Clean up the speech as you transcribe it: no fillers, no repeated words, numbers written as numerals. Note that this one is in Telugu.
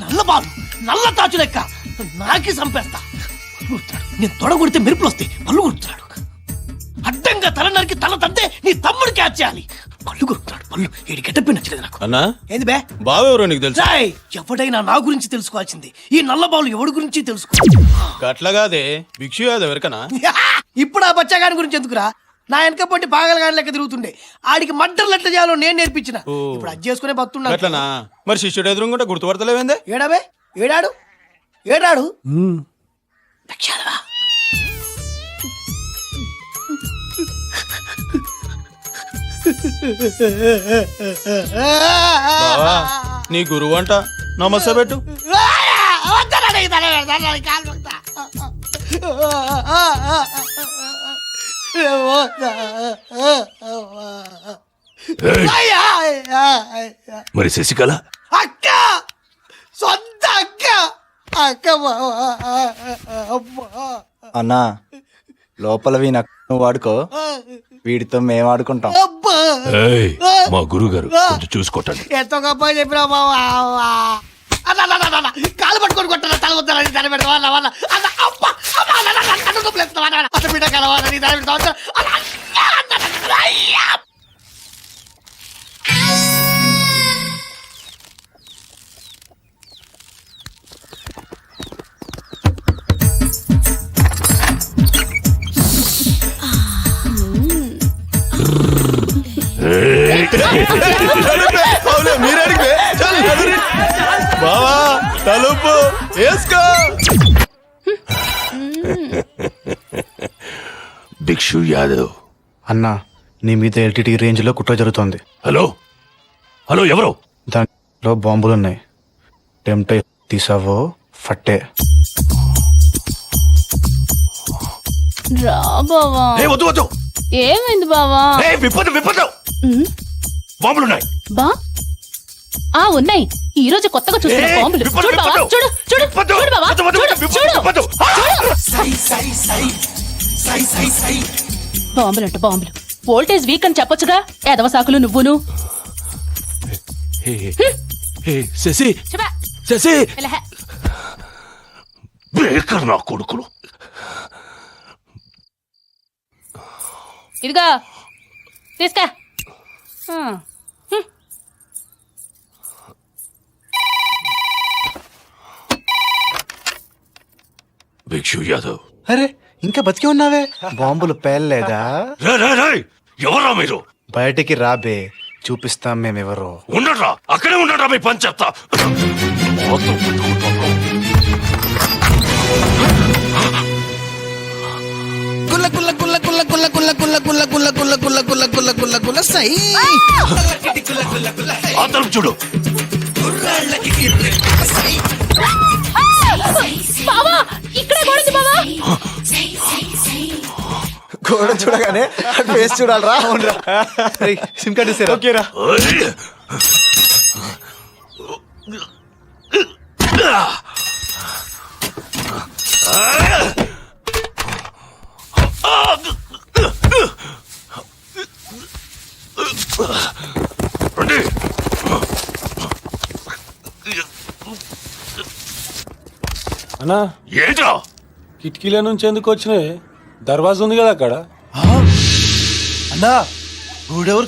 నల్ల బాలు నల్ల తాచు లెక్క నాకి చంపేస్తా. నేను తొడగొడితే మెరుపులు వస్తాయి. పళ్ళు కొడుతున్నాడు. అడ్డంగా తల నరికి తల తంతే నీ తమ్ముడు క్యాచ్ చేయాలి. పళ్ళు కొడుతున్నాడు. పళ్ళు ఏడి గెటప్పి నచ్చలేదు నాకు. అన్నా ఏంది బే బావెవరో నీకు తెలుసు? ఎవడైనా నా గురించి తెలుసుకోవాల్సింది. ఈ నల్ల బాలు ఎవడి గురించి తెలుసుకో. అట్లాగాదే భిక్షు యాదవ్ ఎవరికనా? ఇప్పుడు ఆ బచ్చగాని గురించి ఎందుకురా? నా వెనక పొట్టి పాగలగాని లెక్క తిరుగుతుండే. ఆడికి మడ్డర్లు ఎట్లా చేయాలో నేను నేర్పించిన. ఇప్పుడు అది చేసుకునే బతున్నా. అట్లనా? మరి శిష్యుడు ఎదురుకుంటే గుర్తుపడతలేవేందే? ఏడాబే ఏడాడు ఏడాడు దక్షాలవా. బావా నీ గురువు అంట నమస్తే పెట్టు. మరి శశికళ అక్క సొంత అక్క అక్క అన్నా లోపల నువ్వు వాడుకో, వీడితో మేము ఆడుకుంటాం. ఏయ్, మా గురువు గారు కొంచెం చూసుకోటండి. ఎంతో గొప్ప చెప్పినా బావా. కాలు పట్టుకొని కొట్టాలి. తల వద్దాలని తల పెడతా బిడ్డ కలవాలని తల పెడతా. బావా తలుపు వేసుకో. భిక్షు యాదవ్ అన్నా నీ మీద ఎల్టీటీ రేంజ్ లో కుట్ర జరుగుతోంది. హలో హలో, ఎవరు? దాంట్లో బాంబులున్నాయి. టెంప్ట్ తీసావో ఫట్టే. రా బావా. ఏ వద్దు వద్దు, ఏమైంది బావా? ఏ విపత్తు విపత్తు, బాంబులున్నాయి. బా ఉన్నాయి. ఈ రోజు కొత్తగా చూస్తున్న బాంబులు. చూడు బావా, చూడు చూడు చూడు బావా, చూడు బాంబులంట బాంబులు. వోల్టేజ్ వీక్ అని చెప్పొచ్చుగా. ఎదవ సాకులు నువ్వును. శశి చెప్పా శశి, ఇలా. బేకర్ నా కొడుకులు. ఇదిగా తీసుకా. భిక్షు యాదవ్, అరే ఇంకా బతికి ఉన్నావే? బాంబులు పేలలేదా? ఎవరా మీరు? బయటికి రాబే, చూపిస్తాం మేమెవరో. ఉండరా, అక్కడే ఉండరా, మీ పని చెప్తా. గుల్ల గుల్ల గుల్ల గుల్ల గుల్ల గుల్ల గుల్ల గుల్ల గుల్ల గుల్ల గుల్ల గుల్ల గుల్ల గుల్ల గుల్ల సై. ఆ తలుపు చూడు. బావా ఇక్కడే గోడది బావా. గోడ చూడగానే ఫేస్ చూడాలరా. సిమ్ కార్డు ఇస్తారా? ఓకేరా. అన్నా ఏంట్రా? కిటికీల నుంచి ఎందుకు వచ్చినాయి? దర్వాజా ఉంది కదా అక్కడ. అన్నా గూడెవరు